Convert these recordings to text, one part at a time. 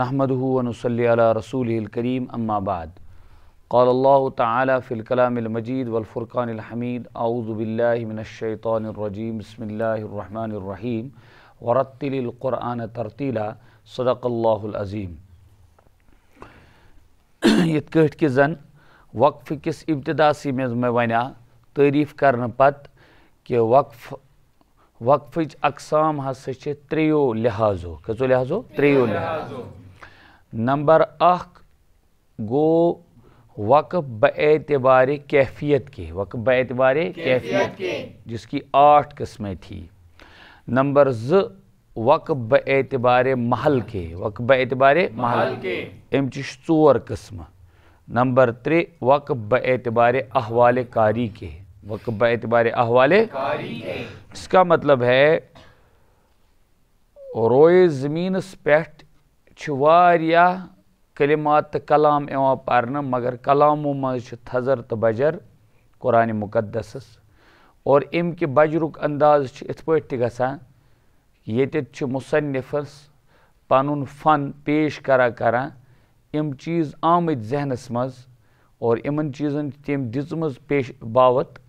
نحمده ونصلي على رسوله الكريم اما بعد قال الله تعالى في الكلام المجيد والفرقان الحميد اعوذ بالله من الشيطان الرجيم بسم الله الرحمن الرحيم ورتل القرآن ترتیلا صدق الله العظیم. یت کٹ کہ زن وقف کس ابتداسی میں ونیا تعریف کرنے پت کہ وقفچ اقسام ہسا تریو لحاظو کتو لحاظو تریو لحاظو. نمبر اخ گو وقف باعتبار کیفیت کے، وقف باعتبار کیفیت کے جس کی 8 قسمیں تھی. نمبر وقف باعتبار محل کے، وقف باعتبار محل کے امچ 4 قسم. نمبر 3 وقف باعتبار احوال قاری کے، وقف باعتبار احوال قاری کے. اس کا مطلب ہے روئے زمین پیٹھ واریاہ کلمات کلام ایوان پرنا مگر کلاموں مز تھزر تو بجر قرآن مقدس اور ام کے بجرک انداز ات پہ گژھان یتت مصنفس پنن فن پیش کران ام چیز آمت ذہنس مز اور امن چیزن تم دم پیش باوت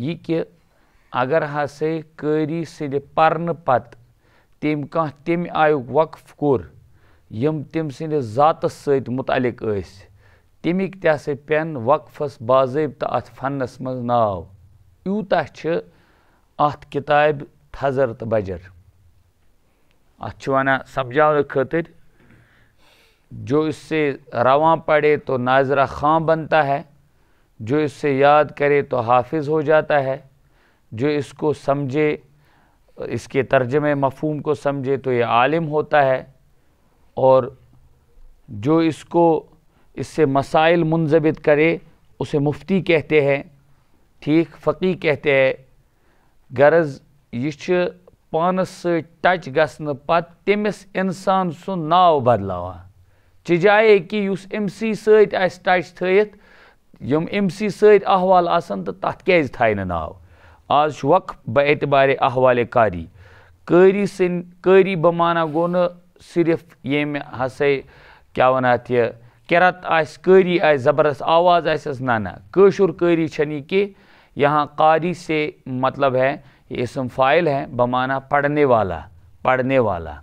یہ کہ اگر ہسا قاری سند پرن پت تم تم آیک وقف کور یم تم سند ذاتس ست متعلق اس تمیک تہ ہسا پین وقفس باضابطہ ات فنس مز ناو یوتہ ات کتاب تھزر تو بجر. ات ونان سمجھانے خاطر جو اس سے رواں پڑھے تو ناظرہ خاں بنتا ہے، جو اس سے یاد کرے تو حافظ ہو جاتا ہے، جو اس کو سمجھے اس کے ترجمے مفہوم کو سمجھے تو یہ عالم ہوتا ہے، اور جو اس کو اس سے مسائل منضبط کرے اسے مفتی کہتے ہیں، ٹھیک، فقی کہتے ہیں. غرض یہ پانس سے ٹچ گھن پت تمس انسان سن ناو بدلاوان چجائے کہ اس ام سی ست آس ٹچ تھیت یم ام سی ست احوال آسن تو تت کیاز تھائی نہ ناو. آج وقف باعتبار احوال قاری قاری سن قاری بمانا گو نہ صرف یم ہسا کیا ونان ات یہ قرت آس قاری آس زبردست آواز آسس نہ قاشر قاری چھنی کہ یہاں قاری سے مطلب ہے یہ اسم فاعل ہے بمانا پڑھنے والا، پڑھنے والا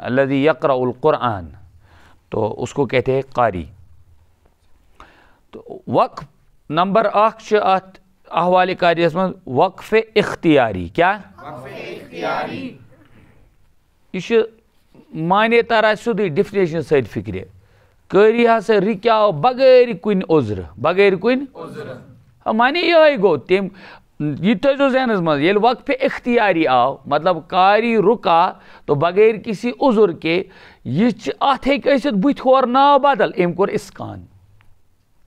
الذی یقرأ القرآن، تو اس کو کہتے ہیں قاری. تو وقف نمبر 8 ات احوال قاری من وقف اختیاری. کیا وقف اختیاری؟ یہ مانے تارا سیدھی ڈیفینیشن ست فکر قاری ہسا رکیاو بغیر کن عذر، بغیر کن عذر مانے یہ گو تم یہ تھو ذہنس مز یل وقف اختیاری آو مطلب قاری رکا تو بغیر کسی عذر کے یہ ات ہیکت بت ہور ناو بدل ام کور اسکان،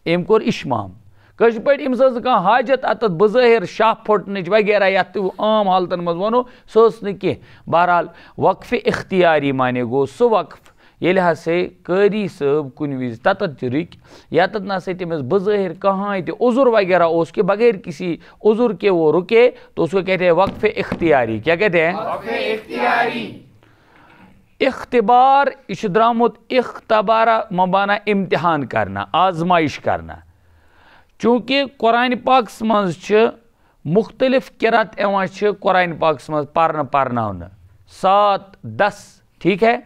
ام کور اشمام کش پہ امس کھانا حاجت اتت بظاہر شاہ پھٹنچ وغیرہ یت عام حالتن مز ونو سس نہ کی. بہرحال وقف اختیاری مانے گو سو وقف یل ہسا قاری صاحب کن وز تتت رک یتت نسا تمس بظاہر کہاں تہ عذر وغیرہ اس کے بغیر کسی عذر کے وہ رکے تو اس کو کہتے ہیں وقف اختیاری. کیا کہتے ہیں؟ وقف اختیاری. اختبار یہ درامت اختبارہ مبانا امتحان کرنا، آزمائش کرنا. چونکہ قرآن پاکس مز مختلف قرات ایوان قرآن پاکس مز پرناؤن 7 10 ٹھیک ہے.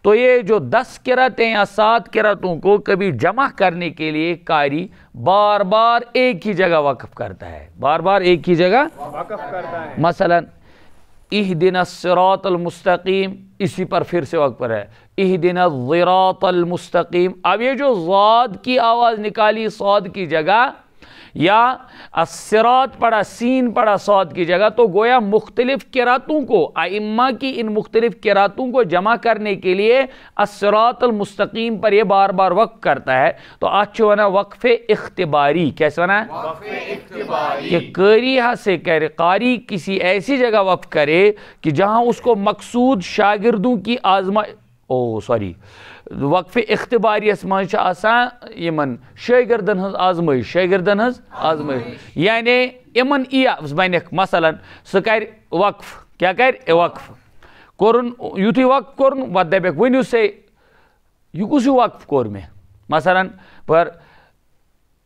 تو یہ جو 10 قراتیں یا 7 قراتوں کو کبھی جمع کرنے کے لیے قاری بار بار ایک ہی جگہ وقف کرتا ہے، بار بار ایک ہی جگہ وقف کرتا ہے. مثلا اہدنا الصراط المستقیم اسی پر پھر سے وقف پر ہے اہدنا الصراط المستقیم. اب یہ جو ضاد کی آواز نکالی صاد کی جگہ یا الصراط پڑھا سین پڑھا صاد کی جگہ تو گویا مختلف قراتوں کو ائمہ کی ان مختلف قراتوں کو جمع کرنے کے لیے الصراط المستقیم پر یہ بار بار وقف کرتا ہے. تو آج ونا وقف اختباری. کیسے ونا؟ وقف اختباری کہ قاری سے کرے قاری کسی ایسی جگہ وقف کرے کہ جہاں اس کو مقصود شاگردوں کی وقف اختباری اسمان آسان یمن شاگردن ہز آزمائش، شاگردن ہز آزمائش یعنی یمن بنک مثلا سہ کر وقف. کیا کر؟ وقف. کورن یُتھُے وقف کورن پتہٕ دپیکھ ؤنِو سے یہِ کُس ہیوٗ وقف کوٚر مےٚ مثلاً پر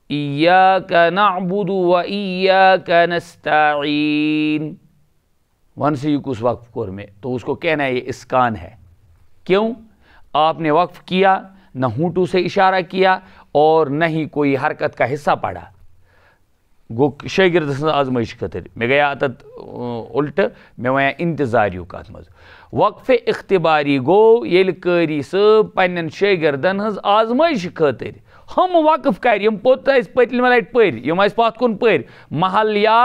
ایاک نعبد و ایاک نستعین ون سے یہ کس وقف کور میں تو اس کو کہنا ہے یہ اسکان ہے. کیوں؟ آپ نے وقف کیا نہ ہونٹوں سے اشارہ کیا اور نہ ہی کوئی حرکت کا حصہ پڑا. گو شاگرد سن آزمائش خاطر میں گیا اتت الٹ میں ویا انتظاری کت مز وقف اختباری گو یل قاری صاحب پنن شاگردن ہز آزمائش خاطر ہم وقف کر یم پوت پتلم لٹ پر یم پت کن پر محل یا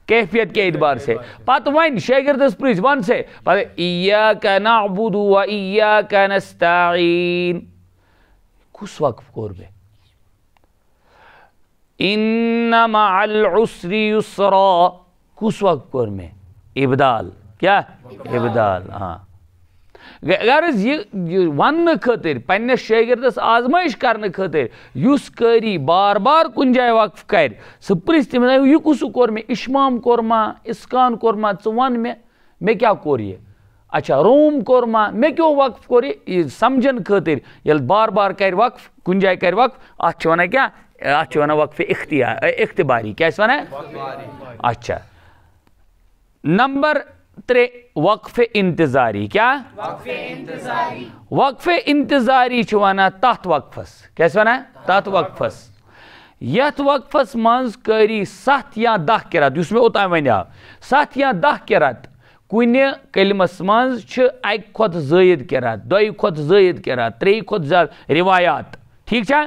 کیفیت کے اعتبار سے پتہ ون شاگردس پرچ ون سے پتہ ایاک نعبد و ایاک نستعین کس وقف کور بے ان مع العسر یسرا کس وقت کور میں ابدال کیا ابدال. ہاں غرض یہ ون خاطر پنس شاگردس آزمائش کرنے خاطر یس قاری بار بار کن جائے وقف کر سہ پرژھ تمہیں یہ کس کور میں اشمام کورما اسکان کورما ژٕ ون مے کیا کور یہ اچھا روم کورما مے کیوں وقف کور یہ سمجھن خاطر یل بار بار کر وقف کن جائے کر وقف ات چھِ ونان کیا ات چھِ ونان وقف اختباری کیا ونان اچھا. نمبر 3 وقف انتظاری کیا وقف انتظاری چھ ونان تتھ وقفس کیا ونان تتھ وقفس یتھ وقفس منز قاری 7 یا 10 قرات یس میں اوتام ونیاو 7 یا 10 قرات کُنہِ کلمس منز چھ اکہ کھۄتہٕ زٲیِد قرات 2 کھۄتہٕ زٲیِد قرات 3 کھۄتہٕ زیادٕ روایات ٹھیک چھا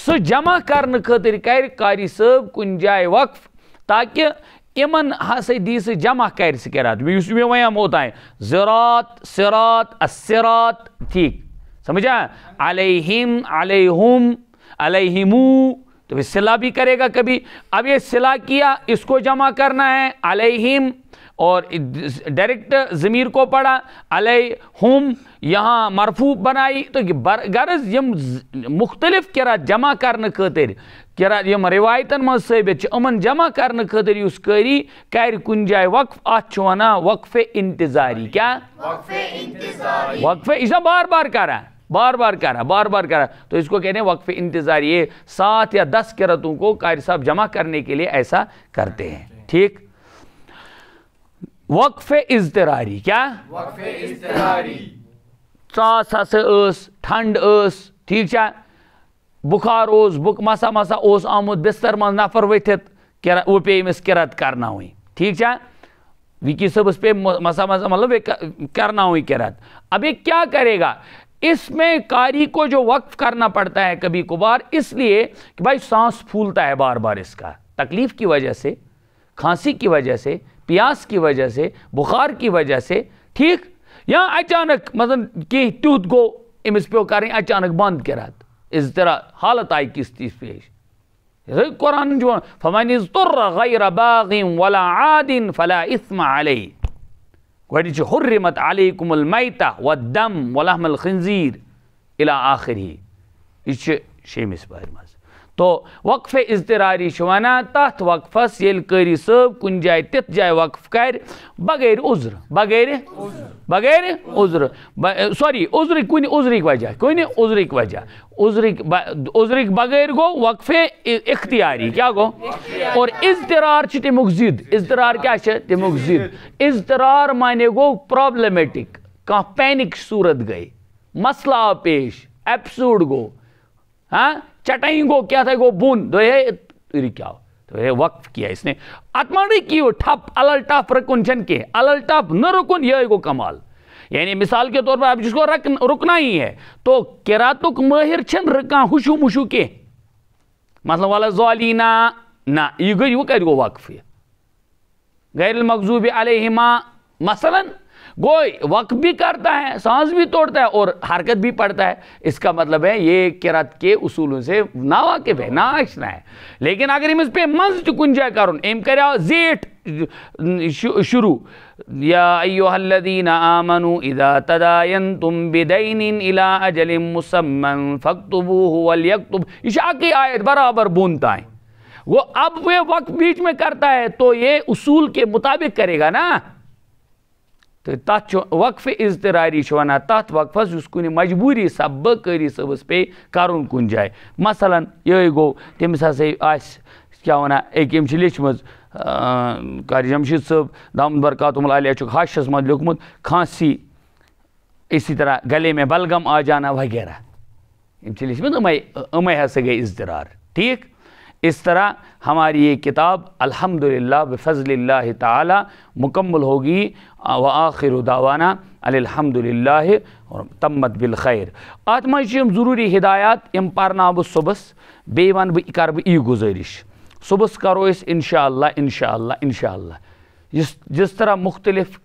سہ جمع کرنے خاطر کر قاری صاحب کن جائے وقف تاکہ امن ہسا دی سہ جمع کر سہ قرات یس میں ون اوتان زراط صراط الصراط ٹھیک سمجھا علیہم علیہم علیہمو تو صلہ بھی کرے گا کبھی. اب یہ صلہ کیا اس کو جمع کرنا ہے علیہم اور ڈائریکٹ ضمیر کو پڑھا علیہم یہاں مرفوع بنائی تو غرض یم مختلف قرات جمع کرنے خاطر قرات یم روایتن من ثابت امن جمع کرنے خاطر اس قاری کر کن جائے وقف ات ونان وقف انتظاری کیا وقف اس بار بار کرا بار بار کرا تو اس کو کہتے ہیں وقف انتظاری. یہ 7 یا 10 قراتوں کو قاری صاحب جمع کرنے کے لیے ایسا کرتے ہیں. ٹھیک. وقف اضطراری کیا وقف اضطراری ژاس ہسا ٲس ٹھنڈ ٲس ٹھیک چھا بخار اوس مسا اوس آمُت بستر منٛز نفر ؤتھِتھ وہ پے أمِس قرات کرناوٕنۍ ٹھیک چھا وکی صٲبس پے مسا مطلب کرناوٕنۍ قرات. اب یہ کیا کرے گا اس میں قاری کو جو وقف کرنا پڑتا ہے کبھی کبھار اس لیے کہ بھائی سانس پھولتا ہے بار بار اس کا تکلیف کی وجہ سے کھانسی کی وجہ سے پیاس کی وجہ سے بخار کی وجہ سے ٹھیک یا اچانک مثلا کہ تیوت گو امس پیو کریں اچانک بند قرات اضطرار حالت آئی کس چیز پیش قرآن جو فمن اضطر غیر باغ ولا عاد فلا اثم علیہ گوڑی چھ حرمت علیکم المیتہ والدم ولحم الخنزیر الى آخری یہ چھ شیمس بار مز. تو وقف اضطراری ونان تتھ وقفس یل قاری صاحب کن جائے تتھ جائے وقف کر بغیر عذر بغیر عذر سوری عذر کن عذرک وجہ عذرک بغیر گو وقف اختیاری کیا گو اور اضطرار چھ تمیک ضد اضطرار کیا چھ تمیک ضد اضطرار مانے گو پرابلمیٹک کان پینک صورت گئی مسئلہ آو پیش ایپسوڈ گو ہاں چٹائیں گو کیا تھا گو بون دو یہ کیا تو وقف کیا اس نے اتمانی کیو ٹھپ الل ٹپ رکن چھن کے الل ٹپ نہ رکن یہ گو کمال. یعنی مثال کے طور پر اب جس کو رکنا ہی ہے تو قراتک ماہر چھن رکان ہوشو مشو کے مثلا والا ظالینا نہ یہ گئی وہ کہہ گو وقف غیر المغضوب علیہما مثلا گوئی وقف بھی کرتا ہے سانس بھی توڑتا ہے اور حرکت بھی پڑتا ہے. اس کا مطلب ہے یہ قرات کے اصولوں سے ناواقف ہے ناآشنا ہے. لیکن اگر ہم اس پہ منز کن جائے کرن ایم کریا زیٹ شروع یا ایھا الذین آمنوا اذا تداینتم بدین الی اجل مسمى فاکتبوه وليکتب یہ شاکی آیت برابر بونتا ہے. وہ اب وہ وقت بیچ میں کرتا ہے تو یہ اصول کے مطابق کرے گا نا تو تَتھ وقف اضطراری ونان تَتھ وقفس یُس کُنہِ مجبوٗری سببہٕ قٲری صٲبس پے کرُن کُنہِ جایہِ مثلاً یِہوٚے گوٚو تٔمِس ہسا آسہِ کیٛاہ وَنان أکۍ أمۍ چھِ لیٚچھمٕژ قاری جمشید صٲب دامت برکاتہم العالیہ چھُکھ حاشیَس منٛز لیوٚکھمُت کھانسی اسی طرح گلے میں بلغم آ جانا وغیرہ یِم چھِ لیٚچھمٕتۍ یِمے ہسا گٔے اضطرار ٹھیک اس طرح ہماری یہ کتاب الحمدللہ بفضل اللہ تعالی مکمل ہوگی وآخر دعوانا الحمدللہ تمت بالخیر اتھ منٛز چھِ یِم ضروٗری ہدایات یِم پرناو بہٕ صُبحس بیٚیہِ وَنہٕ بہٕ کرٕ بہٕ یی گُزٲرِش صُبحس کرو أسۍ انشاء اللہ جس طرح مختلف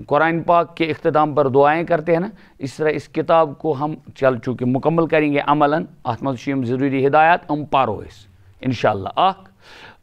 قرآن پاک کے اختتام پر دعائیں کرتے ہیں نا اس طرح اس کتاب کو ہم چونکہ مکمل کریں گے عملاً اتھ منٛز چھِ یِم ضروٗری ہدایات یِم پرو أسۍ انشاءاللہ اکھ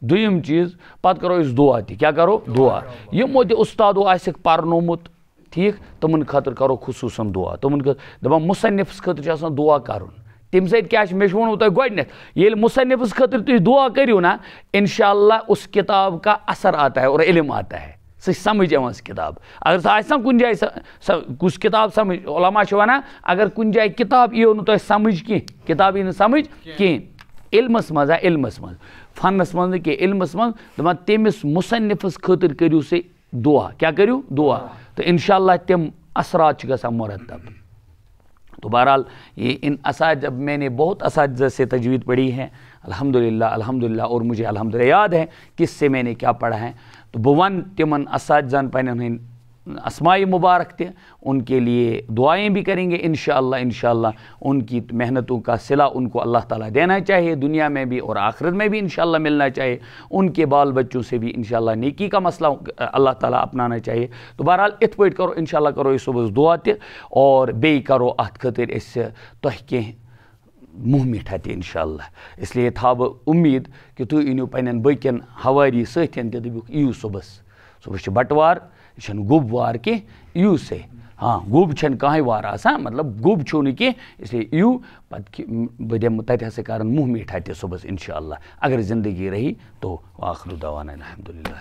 دوٚیِم چیٖز پتہٕ کرو أسۍ دعا تہِ کیٛاہ کرو دعا یِمو تہِ اُستادو آسٮ۪کھ پرنومُت ٹھیک تِمن خٲطرٕ کرو خصوٗصن دعا تِمن دپان مُصنِفس خٲطرٕ چھُ آسان دعا کرُن تمہِ سۭتۍ کیٛاہ چھُ مےٚ چھُ ووٚنمُت تۄہہِ گۄڈٕنٮ۪تھ ییٚلہِ مُصنِفس خٲطرٕ تُہۍ دعا کٔرِو نا انشاءاللہ اس کتاب کا اثر آتا ہے اور علم آتا ہے سُہ چھِ سمجھ یِوان سۄ کتاب اگر سۄ آسہِ نا کُنہِ جایہِ کُس کتاب سمجھ علما چھِ ونان اگر کُنہِ جایہِ کتاب یِیو نہٕ تۄہہِ سمجھ کینٛہہ کتاب یی نہٕ سمجھ کینٛہہ علمس منٛز علمس منٛز فنس منٛز نہٕ کینٛہہ علمس منٛز دپان تٔمِس مُصنِفس خٲطرٕ کٔرِو سا دعا کیٛاہ کٔرِو دعا تہٕ انشاءاللہ تِم اثرات چھِ گژھان مرتب تو بہرحال یہ ان اساتذہ میں نے بہت اساتذہ سے تجوید پڑھی ہے الحمدللہ اور مجھے الحمدللہ یاد ہے کس سے میں نے کیا پڑھا ہے تو بہٕ وَنہٕ تِمن اساتذہن پنٛنٮ۪ن ہٕنٛدۍ اسماء مبارک تہِ ان کے لیے دعائیں بھی کریں گے انشاءاللہ ان کی محنتوں کا صلہ ان کو اللہ تعالیٰ دینا چاہیے دنیا میں بھی اور آخرت میں بھی انشاءاللہ ملنا چاہیے ان کے بال بچوں سے بھی انشاءاللہ نیکی کا مسئلہ اللہ تعالیٰ اپنانا چاہیے تو بہرحال اتھ پٲٹھۍ کرو انشاءاللہ کرو أسۍ صُبحس دعا تہِ اور بیٚیہِ کرو اتھ خٲطرٕ أسۍ تۄہہِ کینٛہہ مُہ میٖٹھا تہِ انشاءاللہ اس لیے تھاو بہٕ اُمید کہ تُہۍ أنِو پنٛنٮ۪ن باقین ہواری سۭتٮ۪ن تہِ دٔپِکھ یِیِو صُبحس چھِ بٹوار یہِ چھَنہٕ گوٚب وار کینٛہہ یِیِو سے ہاں گوٚب چھَنہٕ کٕہٕنۍ وار آسان مطلب گوٚب چھُو نہٕ کینٛہہ اس لیے یِیِو پتہٕ بہٕ دِمہٕ تتہِ ہسا کرن مُہ میٖٹھا تہِ صُبحس انشاءاللہ اگر زندگی رہی تو آخر دعوانا الحمدللہ